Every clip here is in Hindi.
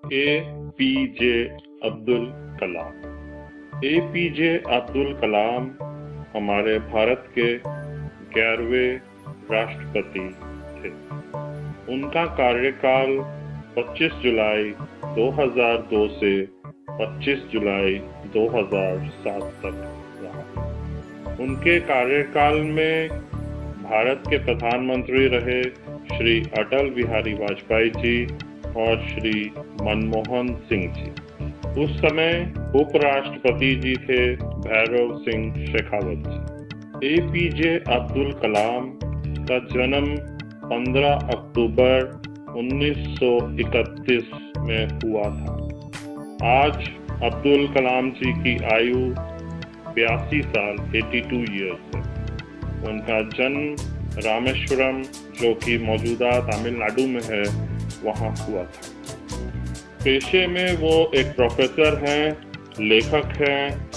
APJ अब्दुल कलाम। APJ अब्दुल कलाम हमारे भारत के 11वें राष्ट्रपति थे। उनका कार्यकाल 25 जुलाई 2002 से 25 जुलाई 2007 तक रहा। उनके कार्यकाल में भारत के प्रधानमंत्री रहे श्री अटल बिहारी वाजपेयी जी और श्री मनमोहन सिंह जी। उस समय उपराष्ट्रपति जी थे भैरव सिंह शेखावत जी। APJ अब्दुल कलाम का जन्म 15 अक्टूबर 1931 में हुआ था। आज अब्दुल कलाम जी की आयु 82 साल 82 ईयर्स है। उनका जन्म रामेश्वरम, जो कि मौजूदा तमिलनाडु में है, वहाँ हुआ था। पेशे में वो एक प्रोफेसर हैं, लेखक हैं,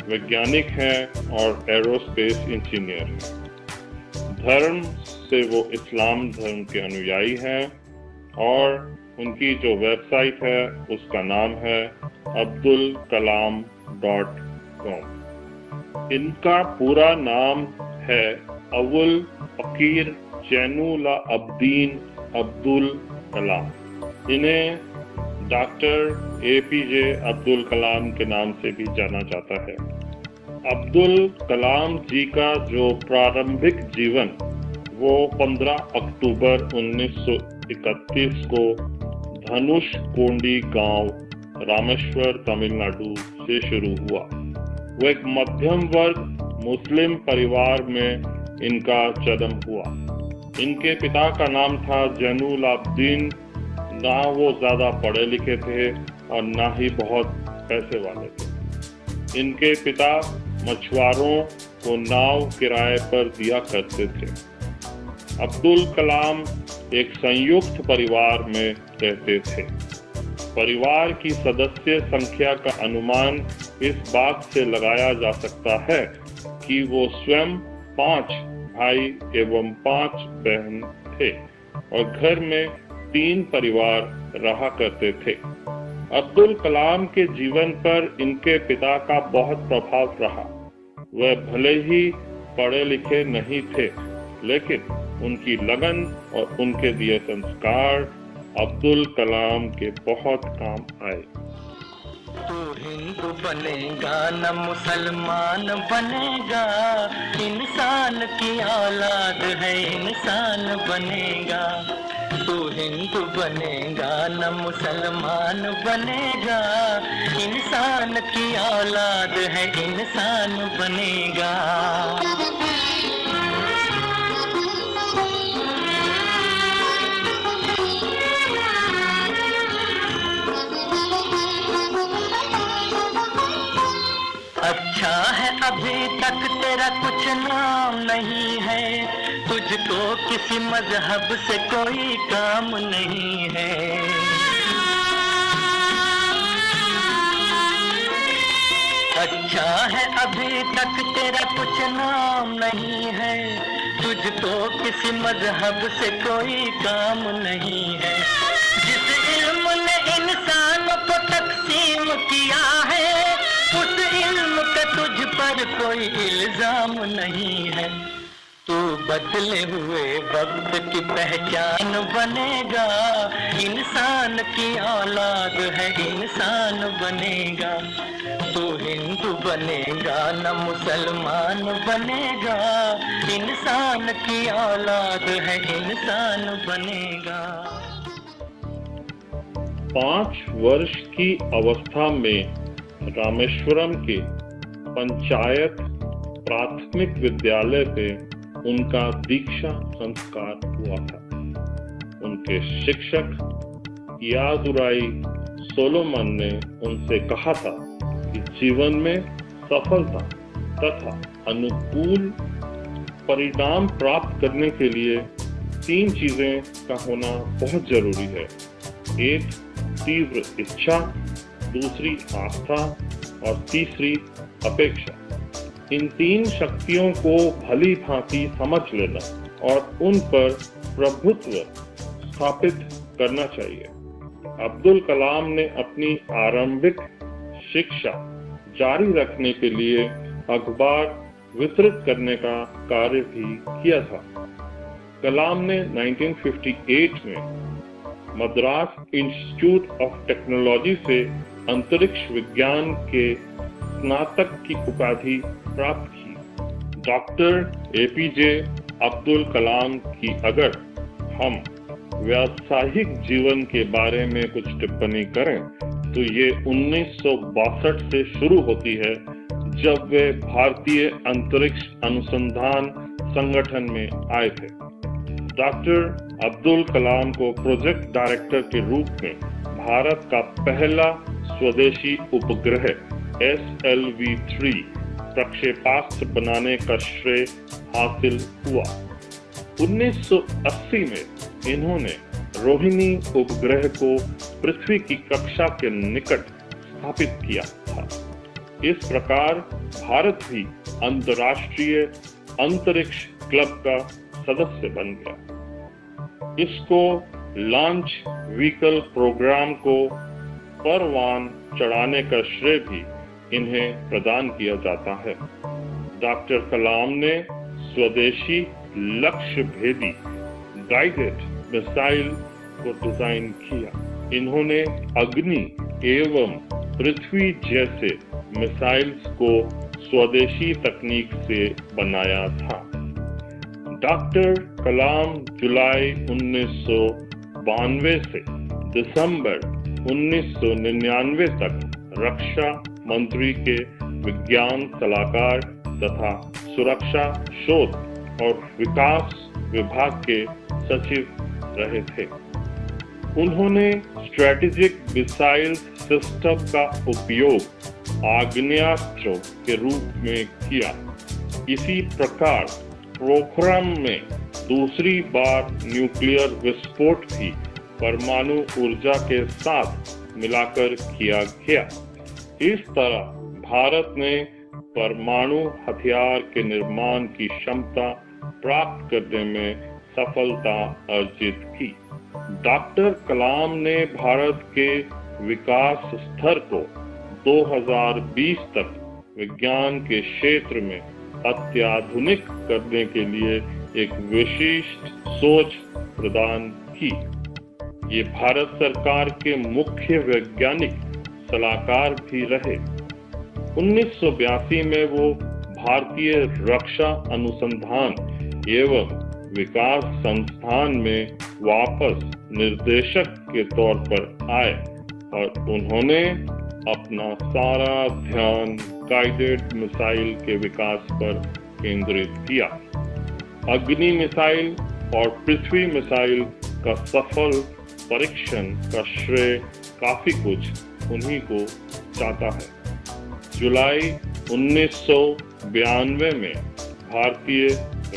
वैज्ञानिक हैं और एरोस्पेस इंजीनियर हैं। धर्म से वो इस्लाम धर्म के अनुयायी हैं और उनकी जो वेबसाइट है उसका नाम है abdulkalam.com। इनका पूरा नाम है अवुल फकीर जैनुल अब्दीन अब्दुल कलाम। इन्हें डॉक्टर APJ अब्दुल कलाम के नाम से भी जाना जाता है। अब्दुल कलाम जी का जो प्रारंभिक जीवन वो 15 अक्टूबर 1931 को धनुष कोंडी गांव, रामेश्वर, तमिलनाडु से शुरू हुआ। वो एक मध्यम वर्ग मुस्लिम परिवार में इनका जन्म हुआ। इनके पिता का नाम था जैनुल अब्दीन। ना वो ज्यादा पढ़े लिखे थे और ना ही बहुत पैसे वाले थे। इनके पिता मछुआरों को नाव किराए पर दिया करते थे। अब्दुल कलाम एक संयुक्त परिवार में रहते थे। परिवार की सदस्य संख्या का अनुमान इस बात से लगाया जा सकता है कि वो स्वयं 5 भाई एवं 5 बहन थे और घर में 3 परिवार रहा करते थे। अब्दुल कलाम के जीवन पर इनके पिता का बहुत प्रभाव रहा। वह भले ही पढ़े लिखे नहीं थे, लेकिन उनकी लगन और उनके दिए संस्कार अब्दुल कलाम के बहुत काम आए। तू हिंदू बनेगा न मुसलमान बनेगा, इंसान की औलाद है इंसान बनेगा। तू हिंदू बनेगा न मुसलमान बनेगा, इंसान की औलाद है इंसान बनेगा। अच्छा है अभी तक तेरा कुछ नाम नहीं है, तुझको किसी मजहब से कोई काम नहीं है। अच्छा है अभी तक तेरा कुछ नाम नहीं है, तुझको किसी मजहब से कोई काम नहीं है। जिस इल्म ने इंसान को तकसीम किया है, उस इल्म का तुझ पर कोई इल्जाम नहीं है। तू बदले हुए वक्त की पहचान बनेगा, इंसान की औलाद है इंसान बनेगा। तू हिंदू बनेगा न मुसलमान बनेगा, इंसान की औलाद है इंसान बनेगा। 5 वर्ष की अवस्था में रामेश्वरम के पंचायत प्राथमिक विद्यालय से उनका दीक्षा संस्कार हुआ था। उनके शिक्षक यादुराई सोलोमन ने उनसे कहा था कि जीवन में सफलता तथा अनुकूल परिणाम प्राप्त करने के लिए 3 चीजें का होना बहुत जरूरी है। एक, तीव्र इच्छा, दूसरी आस्था और तीसरी अपेक्षा। इन 3 शक्तियों को भली भांति समझ लेना और उन पर प्रभुत्व स्थापित करना चाहिए। अब्दुल कलाम ने अपनी आरंभिक शिक्षा जारी रखने के लिए अखबार वितरित करने का कार्य भी किया था। कलाम ने 1958 में मद्रास इंस्टीट्यूट ऑफ टेक्नोलॉजी से अंतरिक्ष विज्ञान के स्नातक की उपाधि प्राप्त की। डॉक्टर एपीजे अब्दुल कलाम की अगर हम व्यावसायिक जीवन के बारे में कुछ टिप्पणी करें तो ये 1962 से शुरू होती है, जब वे भारतीय अंतरिक्ष अनुसंधान संगठन में आए थे। डॉक्टर अब्दुल कलाम को प्रोजेक्ट डायरेक्टर के रूप में भारत का पहला स्वदेशी उपग्रह SLV-3 प्रक्षेपास्त्र बनाने का श्रेय हासिल हुआ। 1980 में इन्होंने रोहिणी उपग्रह को पृथ्वी की कक्षा के निकट स्थापित किया था। इस प्रकार भारत भी अंतर्राष्ट्रीय अंतरिक्ष क्लब का सदस्य बन गया। इसको लॉन्च व्हीकल प्रोग्राम को परवान चढ़ाने का श्रेय भी इन्हें प्रदान किया जाता है। डॉक्टर कलाम ने स्वदेशी लक्ष्य भेदी गाइडेड मिसाइल को डिजाइन किया। इन्होंने अग्नि एवं पृथ्वी जैसे मिसाइल्स को स्वदेशी तकनीक से बनाया था। डॉक्टर कलाम जुलाई 1992 से दिसंबर 1999 तक रक्षा मंत्री के विज्ञान सलाहकार तथा सुरक्षा शोध और विकास विभाग के सचिव रहे थे। उन्होंने स्ट्रेटेजिक मिसाइल सिस्टम का उपयोग आग्नेयास्त्रों के रूप में किया। इसी प्रकार पोखरण में दूसरी बार न्यूक्लियर विस्फोट भी परमाणु ऊर्जा के साथ मिलाकर किया गया। इस तरह भारत ने परमाणु हथियार के निर्माण की क्षमता प्राप्त करने में सफलता अर्जित की। डॉक्टर कलाम ने भारत के विकास स्तर को 2020 तक विज्ञान के क्षेत्र में अत्याधुनिक करने के लिए एक विशिष्ट सोच प्रदान की। ये भारत सरकार के मुख्य वैज्ञानिक सलाहकार भी रहे। 1982 में वो भारतीय रक्षा अनुसंधान एवं विकास संस्थान में वापस निर्देशक के तौर पर आए और उन्होंने अपना सारा ध्यान गाइडेड मिसाइल के विकास पर केंद्रित किया। अग्नि मिसाइल और पृथ्वी मिसाइल का सफल परीक्षण का श्रेय काफी कुछ उन्हीं को जाता है। जुलाई 1992 में भारतीय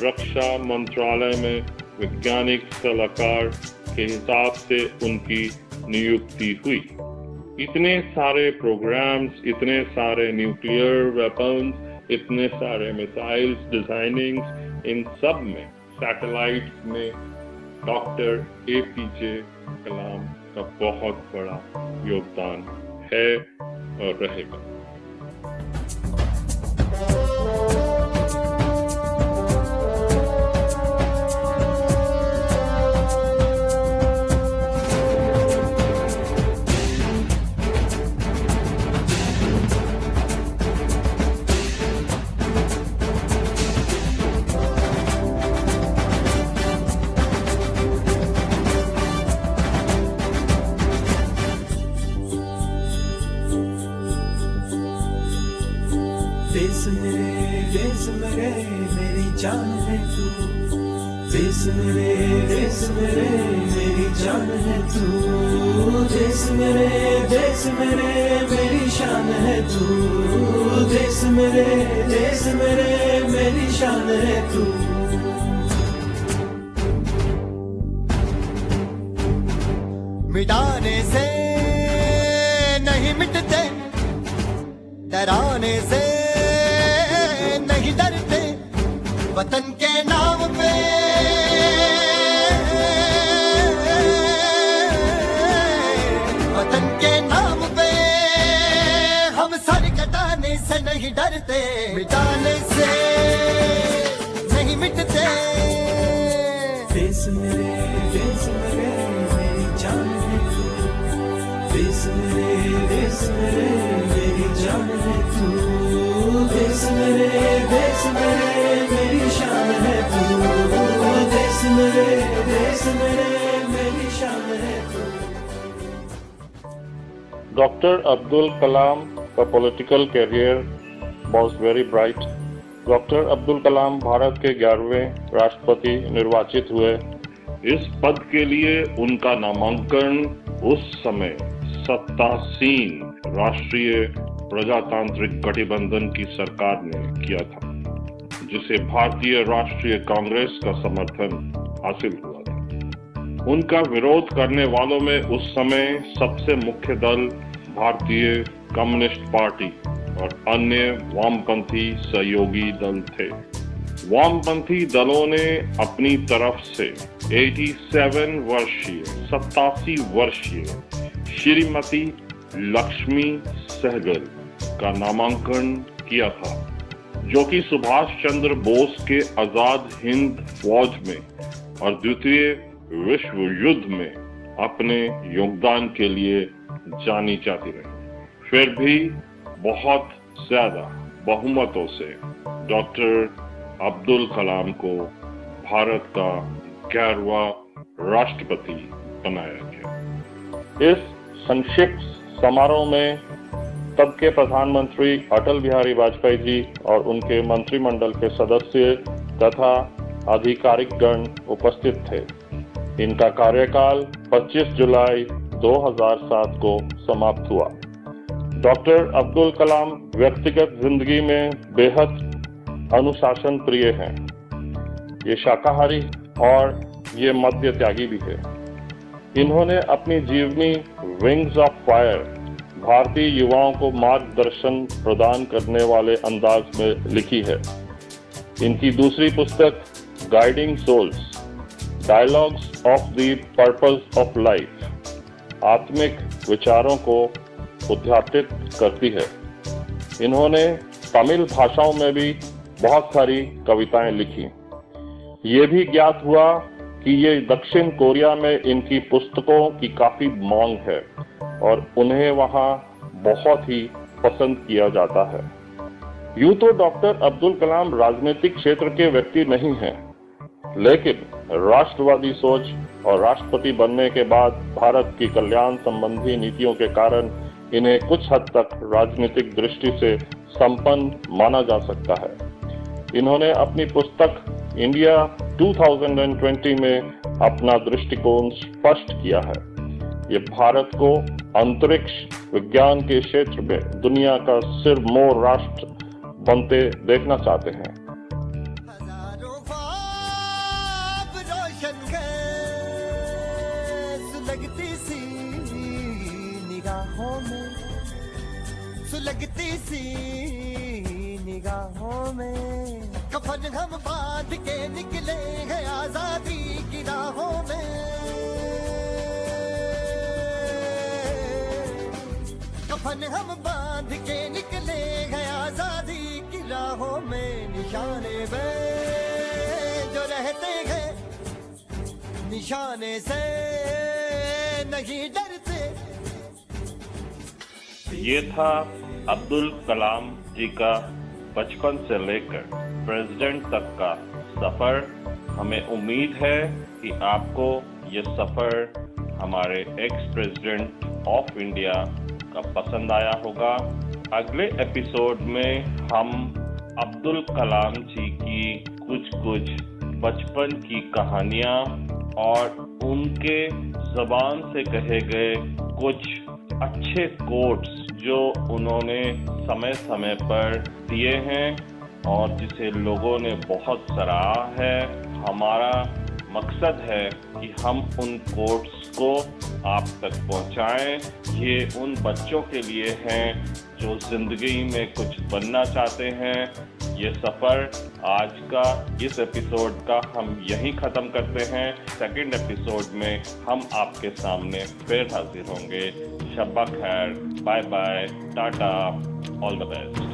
रक्षा मंत्रालय में वैज्ञानिक सलाहकार के हिसाब से उनकी नियुक्ति हुई। इतने सारे प्रोग्राम्स, इतने सारे न्यूक्लियर वेपन्स, इतने सारे मिसाइल्स डिजाइनिंग, इन सब में सैटेलाइट्स में डॉक्टर एपीजे कलाम का बहुत बड़ा योगदान है और रहेगा। देश मेरे मेरी जान है तू, देश मेरे मेरी जान है तू, देश मेरे मेरी शान है तू, देश मेरे मेरी शान है तू। मिटाने से नहीं मिटते, डराने से नहीं डरते, वतन के नाम पे के नाम पे हम सर कटाने से नहीं डरते, मिटाने से नहीं मिटते। देश मेरे मेरी जान है तू, देश मेरे मेरी जान है तू, देश मेरे मेरी शान है तू, देश मेरे मेरी शान है तू। डॉक्टर अब्दुल कलाम का political career was very bright. Doctor Abdul Kalam Bharat के 11वें राष्ट्रपति निर्वाचित हुए। इस पद के लिए उनका नामांकन उस समय सत्तासीन राष्ट्रीय प्रजातांत्रिक गठबंधन की सरकार ने किया था, जिसे भारतीय राष्ट्रीय कांग्रेस का समर्थन हासिल हुआ था। उनका विरोध करने वालों में उस समय सबसे मुख्य दल भारतीय कम्युनिस्ट पार्टी और अन्य वामपंथी सहयोगी दल थे। वामपंथी दलों ने अपनी तरफ से 87 वर्षीय श्रीमती लक्ष्मी सहगल का नामांकन किया था, जो कि सुभाष चंद्र बोस के आजाद हिंद फौज में और द्वितीय विश्व युद्ध में अपने योगदान के लिए जानी जाती रही। फिर भी बहुत ज्यादा बहुमतों से डॉक्टर अब्दुल कलाम को भारत का 11वां राष्ट्रपति बनाया गया। इस संक्षिप्त समारोह में तब के प्रधानमंत्री अटल बिहारी वाजपेयी जी और उनके मंत्रिमंडल के सदस्य तथा आधिकारिक गण उपस्थित थे। इनका कार्यकाल 25 जुलाई 2007 को समाप्त हुआ। डॉक्टर अब्दुल कलाम व्यक्तिगत जिंदगी में बेहद अनुशासन प्रिय हैं। ये शाकाहारी और ये मद्य त्यागी भी है। इन्होंने अपनी जीवनी विंग्स ऑफ फायर भारतीय युवाओं को मार्गदर्शन प्रदान करने वाले अंदाज में लिखी है। इनकी दूसरी पुस्तक guiding souls dialogues of the purpose of life आत्मिक विचारों को उद्घाटित करती है। इन्होंने तमिल भाषाओं में भी बहुत सारी कविताएं लिखी। ये भी ज्ञात हुआ कि ये दक्षिण कोरिया में इनकी पुस्तकों की काफी मांग है और उन्हें वहां बहुत ही पसंद किया जाता है। यूं तो डॉक्टर अब्दुल कलाम राजनीतिक क्षेत्र के व्यक्ति नहीं हैं, लेकिन राष्ट्रवादी सोच और राष्ट्रपति बनने के बाद भारत की कल्याण संबंधी नीतियों के कारण इन्हें कुछ हद तक राजनीतिक दृष्टि से संपन्न माना जा सकता है। इन्होंने अपनी पुस्तक इंडिया 2020 में अपना दृष्टिकोण स्पष्ट किया है। ये भारत को अंतरिक्ष विज्ञान के क्षेत्र में दुनिया का सिरमौर राष्ट्र बनते देखना चाहते हैं। हजारों ख्वाब रोशन सुलगती सी निगाहों में, सुलगती सी निगाहों में कफन हम बांध के निकले हैं आजादी की राहों में। कफन हम बांध के निकले हैं आजादी की राहों में। निशाने में जो रहते हैं निशाने से नहीं डरते। ये था अब्दुल कलाम जी का बचपन से लेकर प्रेसिडेंट तक का सफर। हमें उम्मीद है कि आपको ये सफर हमारे एक्स प्रेसिडेंट ऑफ इंडिया का पसंद आया होगा। अगले एपिसोड में हम अब्दुल कलाम जी की कुछ बचपन की कहानियां और उनके जबान से कहे गए कुछ अच्छे कोट्स जो उन्होंने समय समय पर दिए हैं और जिसे लोगों ने बहुत सराहा है, हमारा मकसद है कि हम उन कोट्स को आप तक पहुंचाएं। ये उन बच्चों के लिए हैं जो जिंदगी में कुछ बनना चाहते हैं। ये सफर आज का इस एपिसोड का हम यहीं खत्म करते हैं। सेकंड एपिसोड में हम आपके सामने फिर हाजिर होंगे। शब्बा खैर, bye bye, tata, all the best.